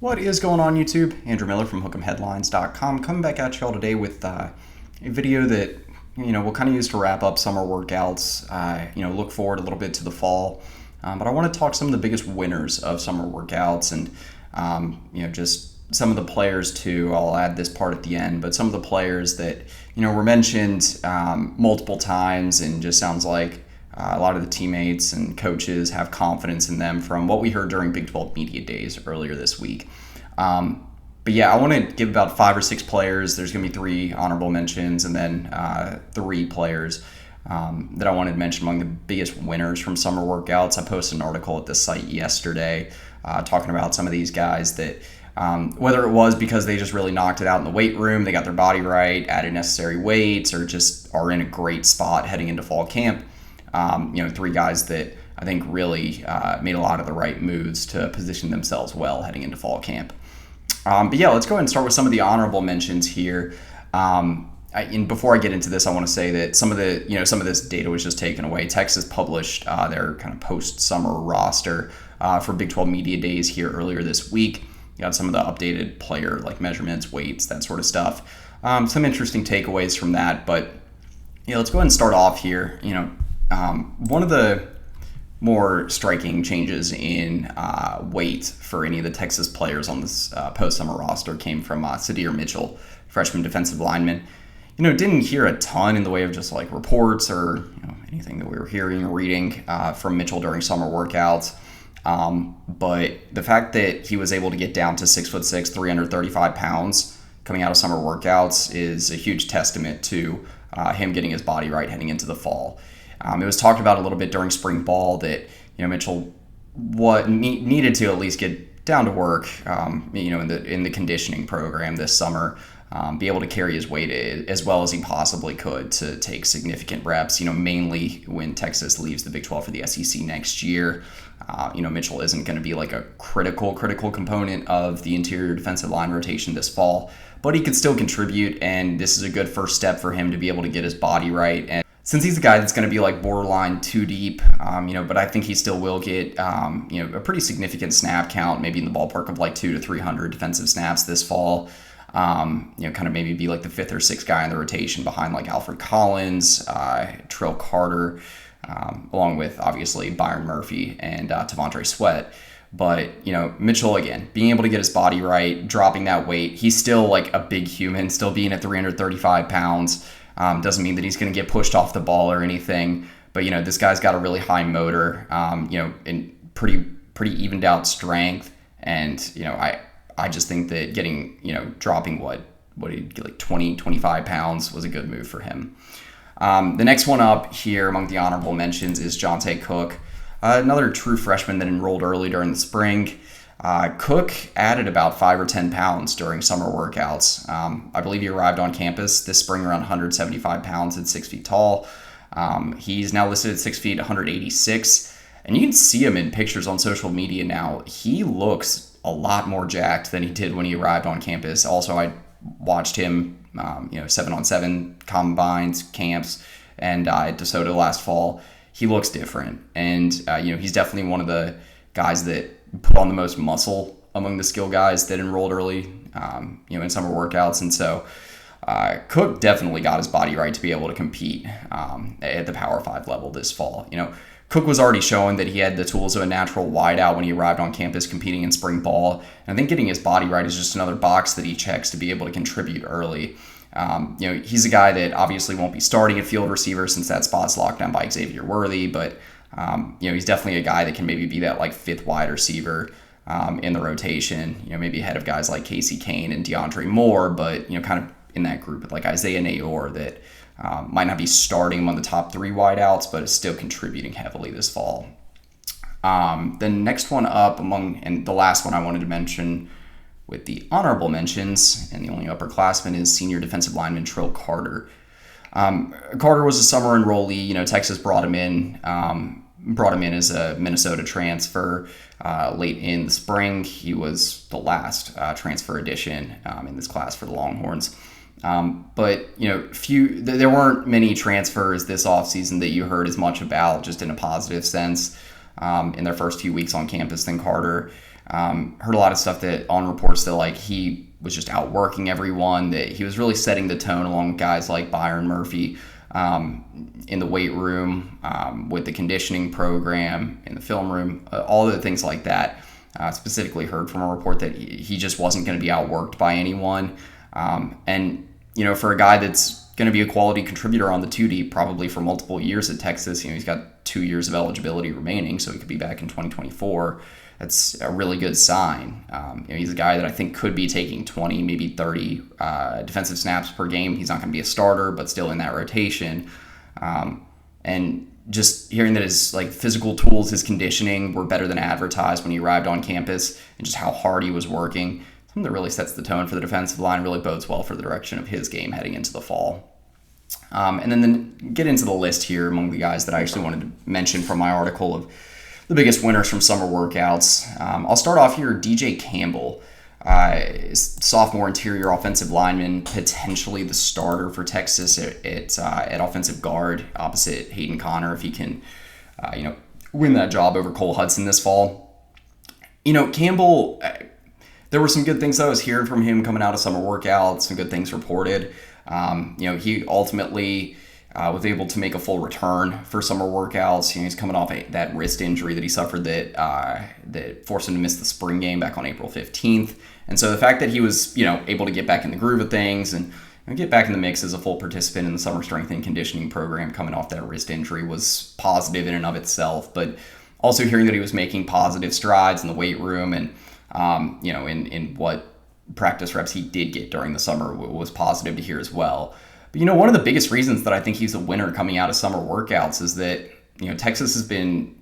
What is going on, YouTube? Andrew Miller from Hook'emHeadlines.com coming back at y'all today with a video that we'll kind of use to wrap up summer workouts. Look forward a little bit to the fall, but I want to talk some of the biggest winners of summer workouts and just some of the players too. I'll add this part at the end, but some of the players that were mentioned multiple times and just sounds like a lot of the teammates and coaches have confidence in them from what we heard during Big 12 Media Days earlier this week. But yeah, I want to give about 5 or 6 players. There's going to be 3 honorable mentions and then 3 players that I wanted to mention among the biggest winners from summer workouts. I posted an article at the site yesterday talking about some of these guys that whether it was because they just really knocked it out in the weight room, they got their body right, added necessary weights, or just are in a great spot heading into fall camp. 3 guys that I think really made a lot of the right moves to position themselves well heading into fall camp. But yeah, let's go ahead and start with some of the honorable mentions here. And before I get into this, I want to say that some of this data was just taken away. Texas published their kind of post-summer roster for Big 12 Media Days here earlier this week. You got some of the updated player measurements, weights, that sort of stuff. Some interesting takeaways from that. But let's go ahead and start off here. One of the more striking changes in weight for any of the Texas players on this post-summer roster came from Sydir Mitchell, freshman defensive lineman. Didn't hear a ton in the way of just reports or anything that we were hearing or reading from Mitchell during summer workouts. But the fact that he was able to get down to 6'6", 335 pounds coming out of summer workouts is a huge testament to him getting his body right heading into the fall. It was talked about a little bit during spring ball that Mitchell needed to at least get down to work, in the conditioning program this summer, be able to carry his weight as well as he possibly could to take significant reps. Mainly when Texas leaves the Big 12 for the SEC next year. Mitchell isn't going to be a critical component of the interior defensive line rotation this fall, but he could still contribute, and this is a good first step for him to be able to get his body right. And since he's a guy that's going to be borderline too deep, but I think he still will get, a pretty significant snap count, maybe in the ballpark of 200 to 300 defensive snaps this fall. Kind of maybe be the 5th or 6th guy in the rotation behind Alfred Collins, Trill Carter, along with obviously Byron Murphy and T'Vondre Sweat. But, Mitchell, again, being able to get his body right, dropping that weight, he's still a big human, still being at 335 pounds. Doesn't mean that he's going to get pushed off the ball or anything, but this guy's got a really high motor, and pretty evened out strength, and I just think that dropping what he'd get 25 pounds was a good move for him. The next one up here among the honorable mentions is Johntay Cook, another true freshman that enrolled early during the spring. Cook added about 5 or 10 pounds during summer workouts. I believe he arrived on campus this spring around 175 pounds at 6 feet tall. He's now listed at 6 feet, 186. And you can see him in pictures on social media now. He looks a lot more jacked than he did when he arrived on campus. Also, I watched him, 7-on-7 combines, camps, and at DeSoto last fall. He looks different. And, he's definitely one of the guys that put on the most muscle among the skill guys that enrolled early, in summer workouts. And so Cook definitely got his body right to be able to compete at the Power 5 level this fall. Cook was already showing that he had the tools of a natural wideout when he arrived on campus competing in spring ball. And I think getting his body right is just another box that he checks to be able to contribute early. He's a guy that obviously won't be starting at field receiver since that spot's locked down by Xavier Worthy, but he's definitely a guy that can maybe be that 5th wide receiver in the rotation, maybe ahead of guys like Casey Kane and DeAndre Moore, but, kind of in that group with Isaiah Nayor that might not be starting among the top 3 wideouts, but is still contributing heavily this fall. The next one up and the last one I wanted to mention with the honorable mentions, and the only upperclassman, is senior defensive lineman Trill Carter. Carter was a summer enrollee. Texas brought him in as a Minnesota transfer late in the spring. He was the last transfer addition in this class for the Longhorns. But there weren't many transfers this offseason that you heard as much about, just in a positive sense, in their first few weeks on campus than Carter. Heard a lot of stuff that on reports that like he was just outworking everyone, that he was really setting the tone along with guys like Byron Murphy in the weight room, with the conditioning program, in the film room, all of the things like that. Specifically heard from a report that he just wasn't going to be outworked by anyone. And, for a guy that's going to be a quality contributor on the 2 deep probably for multiple years at Texas, he's got 2 years of eligibility remaining, so he could be back in 2024. That's a really good sign. He's a guy that I think could be taking 20, maybe 30 defensive snaps per game. He's not going to be a starter, but still in that rotation. And just hearing that his physical tools, his conditioning were better than advertised when he arrived on campus, and just how hard he was working, something that really sets the tone for the defensive line, really bodes well for the direction of his game heading into the fall. And then get into the list here among the guys that I actually wanted to mention from my article of the biggest winners from summer workouts. I'll start off here, DJ Campbell, sophomore interior offensive lineman, potentially the starter for Texas at offensive guard opposite Hayden Connor if he can, win that job over Cole Hudson this fall. Campbell, there were some good things I was hearing from him coming out of summer workouts, some good things reported. He ultimately was able to make a full return for summer workouts. He's coming off that wrist injury that he suffered that forced him to miss the spring game back on April 15th. And so the fact that he was, able to get back in the groove of things and get back in the mix as a full participant in the summer strength and conditioning program coming off that wrist injury was positive in and of itself. But also hearing that he was making positive strides in the weight room and, in what practice reps he did get during the summer was positive to hear as well. But, one of the biggest reasons that I think he's a winner coming out of summer workouts is that, Texas has been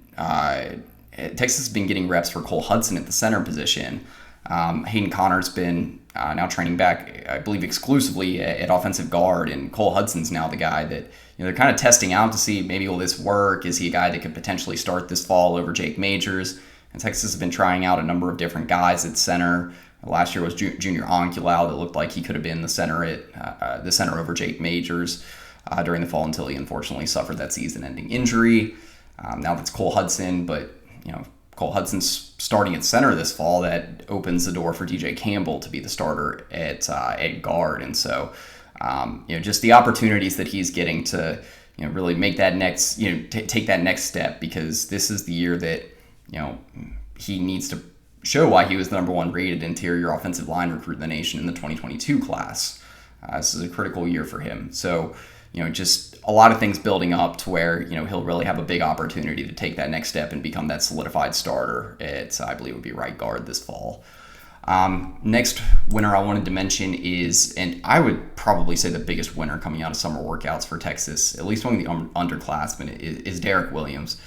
getting reps for Cole Hudson at the center position. Hayden Connor's been now training back, I believe, exclusively at offensive guard, and Cole Hudson's now the guy that they're kind of testing out to see maybe will this work? Is he a guy that could potentially start this fall over Jake Majors? And Texas has been trying out a number of different guys at center. Last year was Junior Onkulau that looked like he could have been the center over Jake Majors during the fall until he unfortunately suffered that season-ending injury. Now that's Cole Hudson, but Cole Hudson's starting at center this fall. That opens the door for DJ Campbell to be the starter at guard, and so just the opportunities that he's getting to really make that next take that next step, because this is the year that he needs to show why he was the number 1 rated interior offensive line recruit in the nation in the 2022 class. This is a critical year for him. So, just a lot of things building up to where, he'll really have a big opportunity to take that next step and become that solidified starter at, I believe, would be right guard this fall. Next winner I wanted to mention is, and I would probably say the biggest winner coming out of summer workouts for Texas, at least among the underclassmen, is Derek Williams.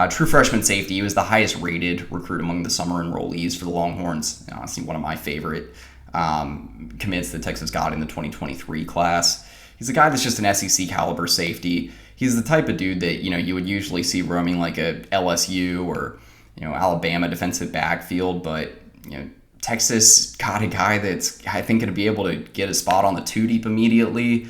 True freshman safety. He was the highest rated recruit among the summer enrollees for the Longhorns. Honestly, one of my favorite commits that Texas got in the 2023 class. He's a guy that's just an SEC caliber safety. He's the type of dude that you would usually see roaming like a LSU or Alabama defensive backfield, but Texas got a guy that's, I think, going to be able to get a spot on the 2 deep immediately.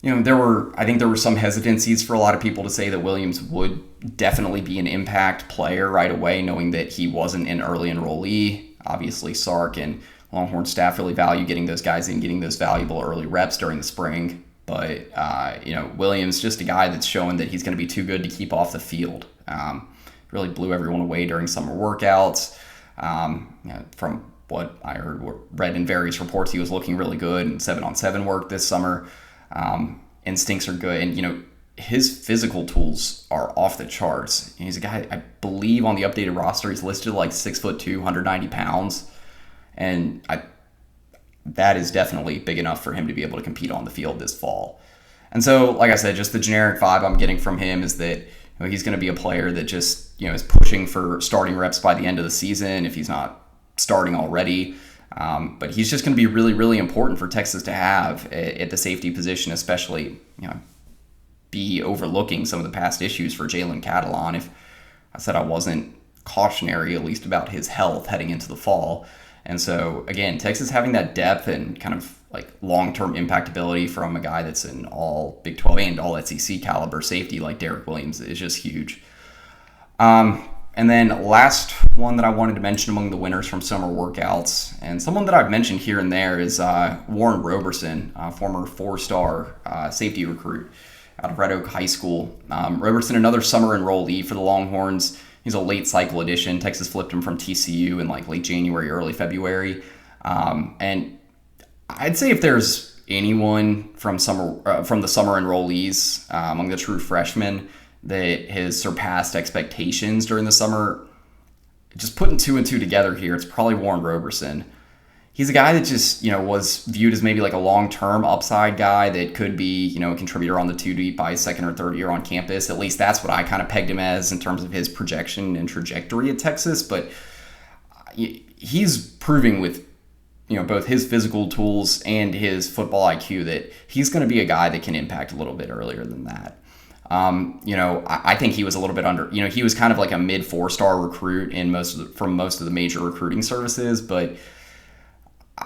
There were some hesitancies for a lot of people to say that Williams would definitely be an impact player right away, knowing that he wasn't an early enrollee. Obviously, Sark and Longhorn staff really value getting those guys in, getting those valuable early reps during the spring. But, Williams, just a guy that's showing that he's going to be too good to keep off the field. Really blew everyone away during summer workouts. From what I read in various reports, he was looking really good in 7-on-7 work this summer. Instincts are good, and his physical tools are off the charts. He's a guy, I believe, on the updated roster he's listed like 6'2", 190 pounds, and that is definitely big enough for him to be able to compete on the field this fall. And so, like I said, just the generic vibe I'm getting from him is that he's going to be a player that just is pushing for starting reps by the end of the season if he's not starting already. But he's just going to be really, really important for Texas to have at the safety position, especially, be overlooking some of the past issues for Jalen Catalon. If I said I wasn't cautionary, at least about his health heading into the fall. And so, again, Texas having that depth and kind of like long-term impactability from a guy that's an all Big 12 and all SEC caliber safety like Derek Williams is just huge. And then last one that I wanted to mention among the winners from summer workouts, and someone that I've mentioned here and there, is Warren Roberson, former four-star safety recruit out of Red Oak High School. Roberson, another summer enrollee for the Longhorns. He's a late cycle addition. Texas flipped him from TCU in like late January, early February. And I'd say if there's anyone from the summer enrollees among the true freshmen that has surpassed expectations during the summer, just putting two and two together here, it's probably Warren Roberson. He's a guy that just, was viewed as maybe like a long-term upside guy that could be, a contributor on the 2 deep by his second or third year on campus. At least that's what I kind of pegged him as in terms of his projection and trajectory at Texas. But he's proving with, both his physical tools and his football IQ that he's going to be a guy that can impact a little bit earlier than that. I think he was a little bit under, he was kind of like a mid 4-star recruit from most of the major recruiting services, but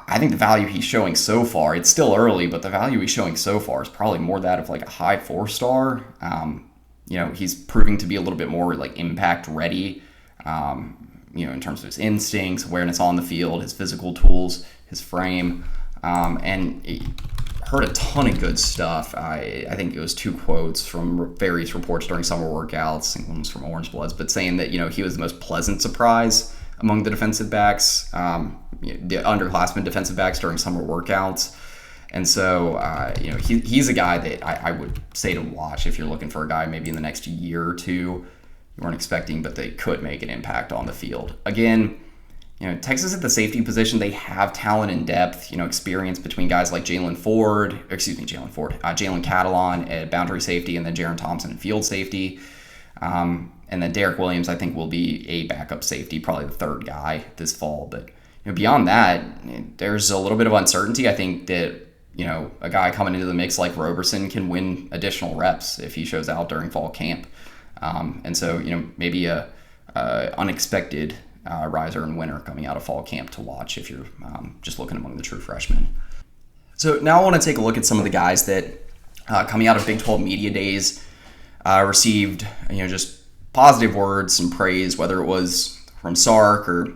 I think the value he's showing so far, it's still early, but the value he's showing so far is probably more that of like a high 4-star. He's proving to be a little bit more like impact ready, in terms of his instincts, awareness on the field, his physical tools, his frame, and heard a ton of good stuff. I think it was 2 quotes from various reports during summer workouts. I think one was from Orange Bloods, but saying that, he was the most pleasant surprise among the defensive backs, the underclassmen defensive backs during summer workouts. And so, he's a guy that I would say to watch if you're looking for a guy maybe in the next year or two you weren't expecting, but they could make an impact on the field. Again, Texas at the safety position, they have talent and depth, experience between guys like Jaylan Catalon at boundary safety, and then Jaron Thompson at field safety. And then Derek Williams, I think, will be a backup safety, probably the third guy this fall. But beyond that, there's a little bit of uncertainty. I think that, a guy coming into the mix like Roberson can win additional reps if he shows out during fall camp. And so, maybe a unexpected riser and winner coming out of fall camp to watch if you're just looking among the true freshmen. So now I want to take a look at some of the guys that coming out of Big 12 Media Days received just positive words, some praise, whether it was from Sark or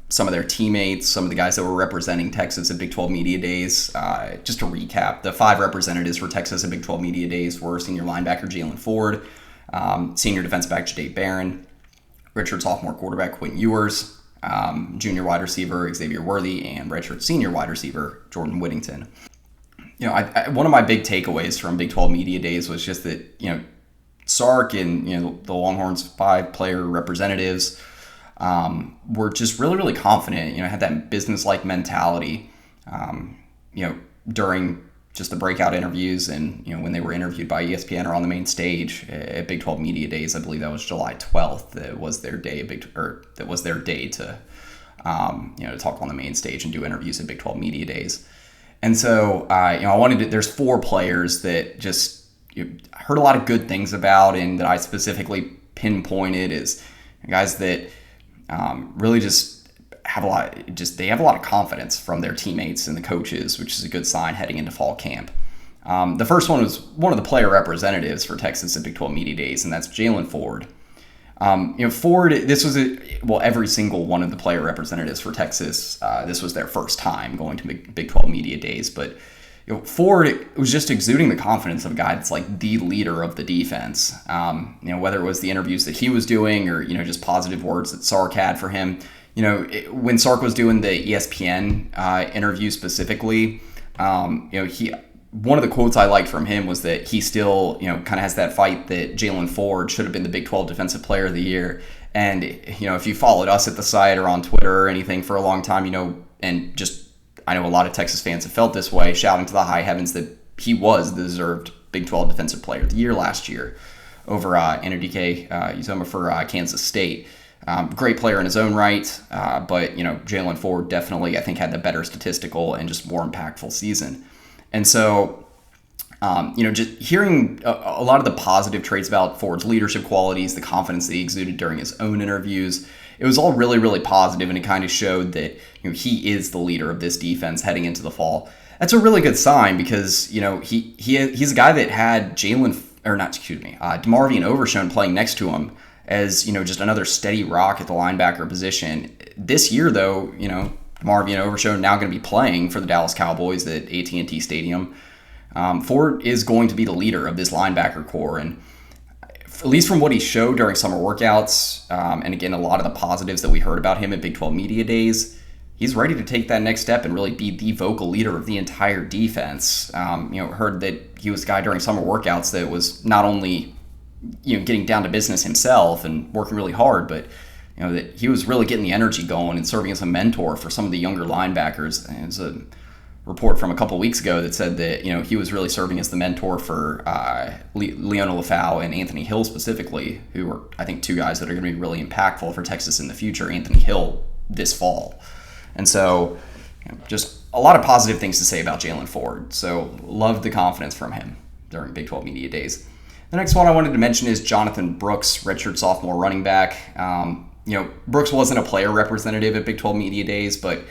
some of their teammates, some of the guys that were representing Texas at Big 12 Media Days. Just to recap, the 5 representatives for Texas at Big 12 Media Days were senior linebacker Jaylan Ford, senior defensive back Jade Barron, redshirt sophomore quarterback Quinn Ewers, junior wide receiver Xavier Worthy, and redshirt senior wide receiver Jordan Whittington. One of my big takeaways from Big 12 Media Days was just that, Sark and, the Longhorns 5-player representatives were just really, really confident, had that business-like mentality, during just the breakout interviews and, when they were interviewed by ESPN or on the main stage at Big 12 Media Days. I believe that was July 12th. That was their day to, to talk on the main stage and do interviews at Big 12 Media Days. And so, there's 4 players that just heard a lot of good things about and that I specifically pinpointed as guys that really just have a lot of confidence from their teammates and the coaches, which is a good sign heading into fall camp. The first one was one of the player representatives for Texas at Big 12 Media Days, and that's Jaylan Ford. Ford, this was every single one of the player representatives for Texas, this was their first time going to Big 12 Media Days, but Ford was just exuding the confidence of a guy that's like the leader of the defense. Whether it was the interviews that he was doing or, just positive words that Sark had for him. When Sark was doing the ESPN interview specifically, one of the quotes I liked from him was that he still, kind of has that fight that Jaylan Ford should have been the Big 12 Defensive Player of the Year. And, if you followed us at the site or on Twitter or anything for a long time, and just I know a lot of Texas fans have felt this way, shouting to the high heavens that he was the deserved Big 12 Defensive Player of the Year last year over Enrique Uzoma for Kansas State. Great player in his own right, but, Jaylan Ford definitely, I think, had the better statistical and just more impactful season. And so, just hearing a lot of the positive traits about Ford's leadership qualities, the confidence that he exuded during his own interviews, it was all really, really positive, and it kind of showed that he is the leader of this defense heading into the fall. That's a really good sign because he's a guy that had DeMarvion Overshone playing next to him as, just another steady rock at the linebacker position. This year, though, Marvin Overshown now going to be playing for the Dallas Cowboys at AT&T Stadium. Ford is going to be the leader of this linebacker core, and at least from what he showed during summer workouts, and again, a lot of the positives that we heard about him at Big 12 Media Days, he's ready to take that next step and really be the vocal leader of the entire defense. Heard that he was a guy during summer workouts that was not only getting down to business himself and working really hard, but that he was really getting the energy going and serving as a mentor for some of the younger linebackers. And it's a report from a couple weeks ago that said that he was really serving as the mentor for Leona Lafau and Anthony Hill specifically, who are, I think, two guys that are going to be really impactful for Texas in the future. Anthony Hill this fall. And so just a lot of positive things to say about Jaylan Ford. So loved the confidence from him during Big 12 Media Days. The next one I wanted to mention is Jonathon Brooks, redshirt sophomore running back. Brooks wasn't a player representative at Big 12 Media Days, but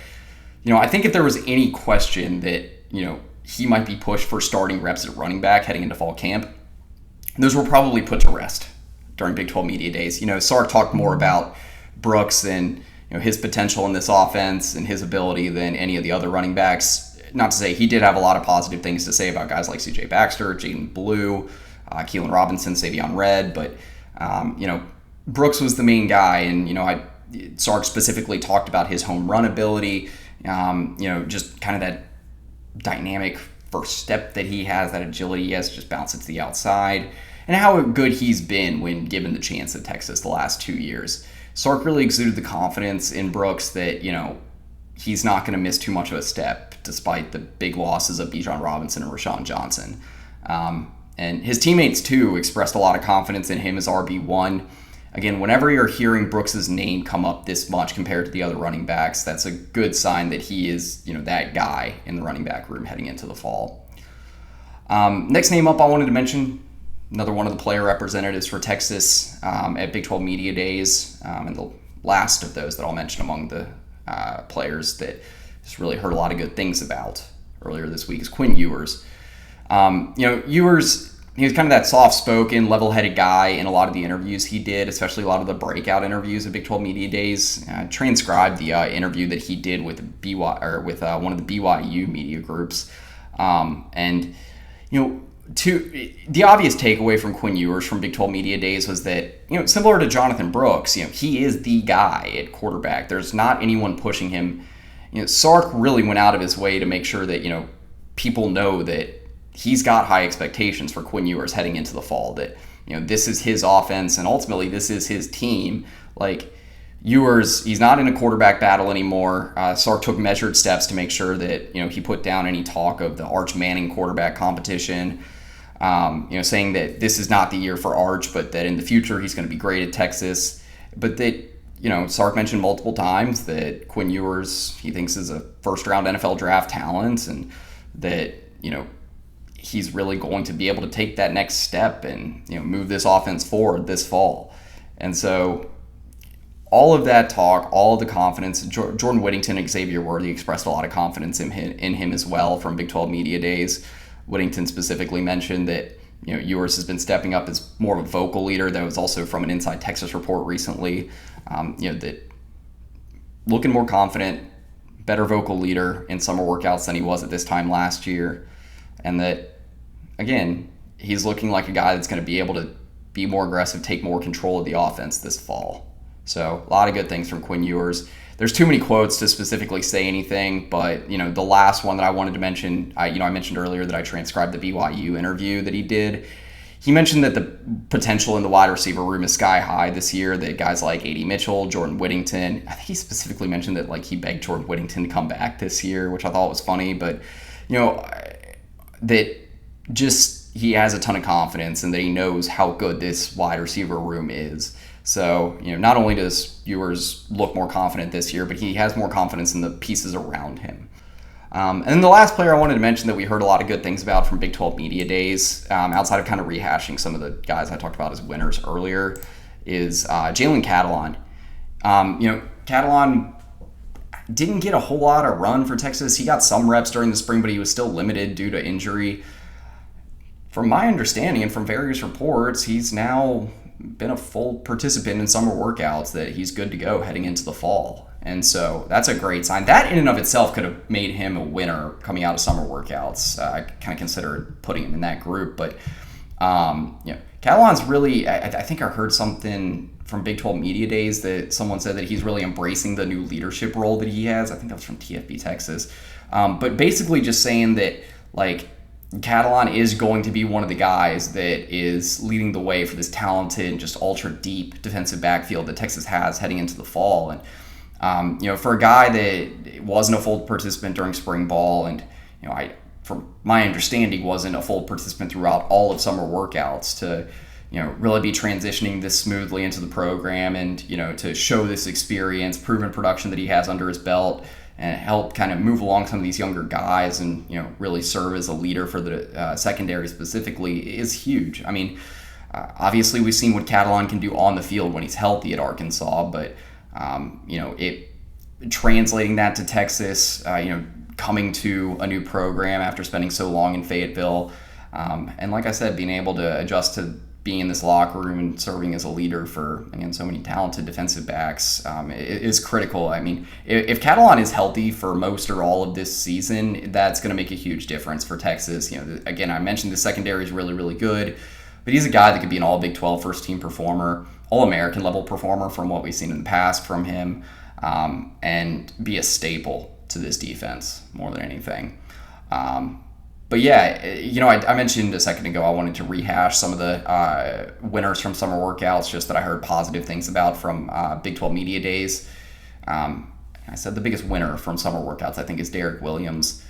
I think if there was any question that he might be pushed for starting reps at running back heading into fall camp, those were probably put to rest during Big 12 Media Days. Sark talked more about Brooks and his potential in this offense and his ability than any of the other running backs. Not to say he did have a lot of positive things to say about guys like C.J. Baxter, Jaden Blue, Keelan Robinson, Savion Red, but Brooks was the main guy, and Sark specifically talked about his home run ability, just kind of that dynamic first step that he has, that agility he has, just bounce it to the outside, and how good he's been when given the chance at Texas the last 2 years. Sark really exuded the confidence in Brooks that, he's not going to miss too much of a step despite the big losses of Bijan Robinson and Rashawn Johnson. And his teammates, too, expressed a lot of confidence in him as RB1. Again, whenever you're hearing Brooks' name come up this much compared to the other running backs, that's a good sign that he is, that guy in the running back room heading into the fall. Next name up I wanted to mention, another one of the player representatives for Texas at Big 12 Media Days, and the last of those that I'll mention among the players that just really heard a lot of good things about earlier this week is Quinn Ewers. Ewers, he was kind of that soft-spoken, level-headed guy in a lot of the interviews he did, especially a lot of the breakout interviews at Big 12 Media Days. Transcribed the interview that he did with one of the BYU media groups, the obvious takeaway from Quinn Ewers from Big 12 Media Days was that, similar to Jonathon Brooks, he is the guy at quarterback. There's not anyone pushing him. Sark really went out of his way to make sure that, people know that he's got high expectations for Quinn Ewers heading into the fall, that, this is his offense and ultimately this is his team. Like, Ewers, he's not in a quarterback battle anymore. Sark took measured steps to make sure that, he put down any talk of the Arch Manning quarterback competition, saying that this is not the year for Arch, but that in the future he's going to be great at Texas. But that, Sark mentioned multiple times that Quinn Ewers, he thinks is a first-round NFL draft talent, and that, he's really going to be able to take that next step and, move this offense forward this fall. And so all of that talk, all of the confidence, Jordan Whittington and Xavier Worthy expressed a lot of confidence in him as well from Big 12 Media Days. Whittington specifically mentioned that, Ewers has been stepping up as more of a vocal leader. That was also from an Inside Texas report recently, that looking more confident, better vocal leader in summer workouts than he was at this time last year. And that, again, he's looking like a guy that's going to be able to be more aggressive, take more control of the offense this fall. So a lot of good things from Quinn Ewers. There's too many quotes to specifically say anything, but the last one that I wanted to mention, I mentioned earlier that I transcribed the BYU interview that he did. He mentioned that the potential in the wide receiver room is sky high this year, that guys like Sydir Mitchell, Jordan Whittington, I think he specifically mentioned that he begged Jordan Whittington to come back this year, which I thought was funny, but that just he has a ton of confidence and that he knows how good this wide receiver room is. So, not only does Ewers look more confident this year, but he has more confidence in the pieces around him. And then the last player I wanted to mention that we heard a lot of good things about from Big 12 Media Days, outside of kind of rehashing some of the guys I talked about as winners earlier, is Jalen Catalon. Catalon didn't get a whole lot of run for Texas. He got some reps during the spring, but he was still limited due to injury. From my understanding and from various reports, he's now been a full participant in summer workouts, that he's good to go heading into the fall. And so that's a great sign. That in and of itself could have made him a winner coming out of summer workouts. I kind of considered putting him in that group. But, Catalon's really, I think I heard something from Big 12 Media Days that someone said that he's really embracing the new leadership role that he has. I think that was from TFB Texas. But basically just saying that, like, Catalon is going to be one of the guys that is leading the way for this talented, just ultra deep defensive backfield that Texas has heading into the fall. And, for a guy that wasn't a full participant during spring ball, and, from my understanding, wasn't a full participant throughout all of summer workouts, to, really be transitioning this smoothly into the program and, to show this experience, proven production that he has under his belt, and help kind of move along some of these younger guys and, really serve as a leader for the secondary specifically, is huge. I mean, obviously we've seen what Catalon can do on the field when he's healthy at Arkansas, but, it translating that to Texas, coming to a new program after spending so long in Fayetteville, and like I said, being able to adjust to being in this locker room and serving as a leader for, again, so many talented defensive backs, is critical. I mean, if Catalon is healthy for most or all of this season, that's going to make a huge difference for Texas. Again, I mentioned the secondary is really, really good, but he's a guy that could be an all Big 12 first-team performer, all-American level performer from what we've seen in the past from him, and be a staple to this defense more than anything. But yeah, I mentioned a second ago I wanted to rehash some of the winners from summer workouts, just that I heard positive things about from Big 12 Media Days. I said the biggest winner from summer workouts, I think, is Derek Williams.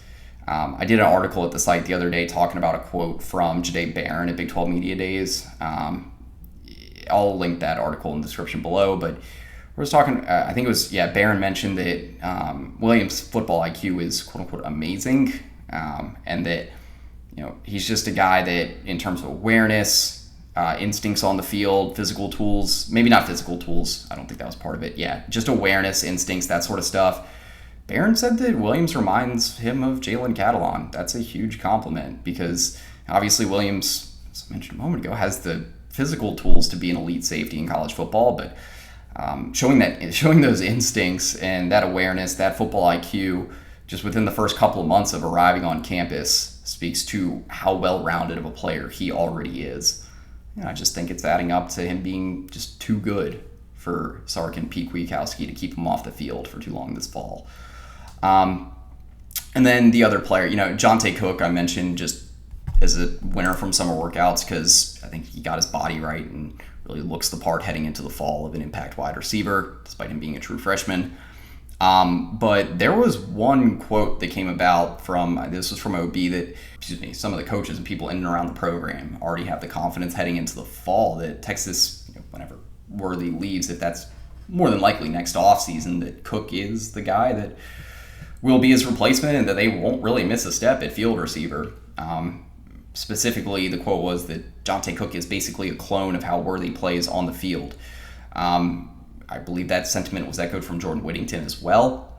I did an article at the site the other day talking about a quote from Jahdae Barron at Big 12 Media Days. I'll link that article in the description below, but we're just talking, I think it was, Barron mentioned that Williams' football IQ is quote-unquote amazing. And that, he's just a guy that, in terms of awareness, instincts on the field, physical tools, maybe not physical tools, I don't think that was part of it. Yeah, just awareness, instincts, that sort of stuff. Barron said that Williams reminds him of Jalen Catalon. That's a huge compliment, because obviously Williams, as I mentioned a moment ago, has the physical tools to be an elite safety in college football, but showing those instincts and that awareness, that football IQ, just within the first couple of months of arriving on campus, speaks to how well-rounded of a player he already is. I just think it's adding up to him being just too good for Sark and Pete Kwiatkowski to keep him off the field for too long this fall. And then the other player, Johntay Cook, I mentioned just as a winner from summer workouts, because I think he got his body right and really looks the part heading into the fall of an impact wide receiver, despite him being a true freshman. But there was one quote that came about this was from OB, that, some of the coaches and people in and around the program already have the confidence heading into the fall that Texas, whenever Worthy leaves, if that's more than likely next offseason, that Cook is the guy that will be his replacement and that they won't really miss a step at field receiver. Specifically, the quote was that Johntay Cook is basically a clone of how Worthy plays on the field. I believe that sentiment was echoed from Jordan Whittington as well.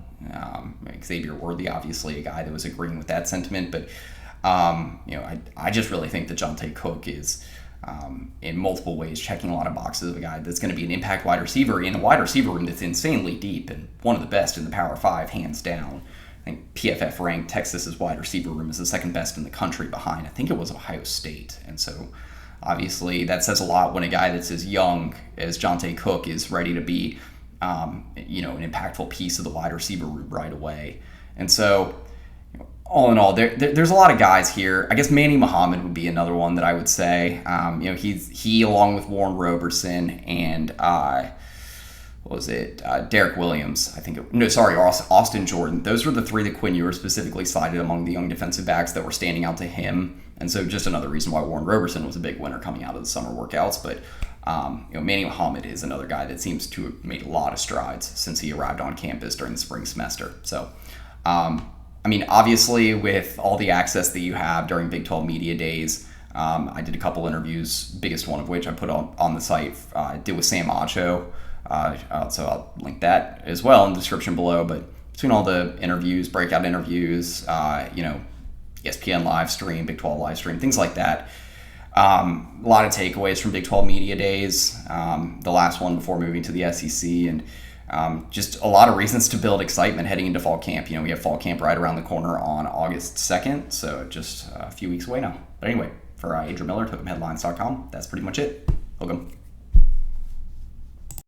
Xavier Worthy, obviously, a guy that was agreeing with that sentiment. But, I just really think that Johntay Cook is, in multiple ways, checking a lot of boxes of a guy that's going to be an impact wide receiver in a wide receiver room that's insanely deep and one of the best in the Power 5, hands down. I think PFF ranked Texas's wide receiver room as the second best in the country behind, I think it was Ohio State. And so, obviously, that says a lot when a guy that's as young as Johntay Cook is ready to be, an impactful piece of the wide receiver room right away. And so, all in all, there's a lot of guys here. I guess Manny Muhammad would be another one that I would say. He along with Warren Roberson and Derek Williams, Austin Jordan. Those were the three that Quinn Ewers specifically cited among the young defensive backs that were standing out to him. And so just another reason why Warren Roberson was a big winner coming out of the summer workouts. But, Manny Muhammad is another guy that seems to have made a lot of strides since he arrived on campus during the spring semester. So, obviously, with all the access that you have during Big 12 Media Days, I did a couple interviews, biggest one of which I put on the site. I did with Sam Acho. So I'll link that as well in the description below. But between all the interviews, breakout interviews, ESPN live stream, Big 12 live stream, things like that, A lot of takeaways from Big 12 Media Days, the last one before moving to the SEC, and just a lot of reasons to build excitement heading into fall camp. We have fall camp right around the corner on August 2nd, so just a few weeks away now. But anyway, for Andrew Miller, Hook'emHeadlines.com, that's pretty much it. Hook 'em.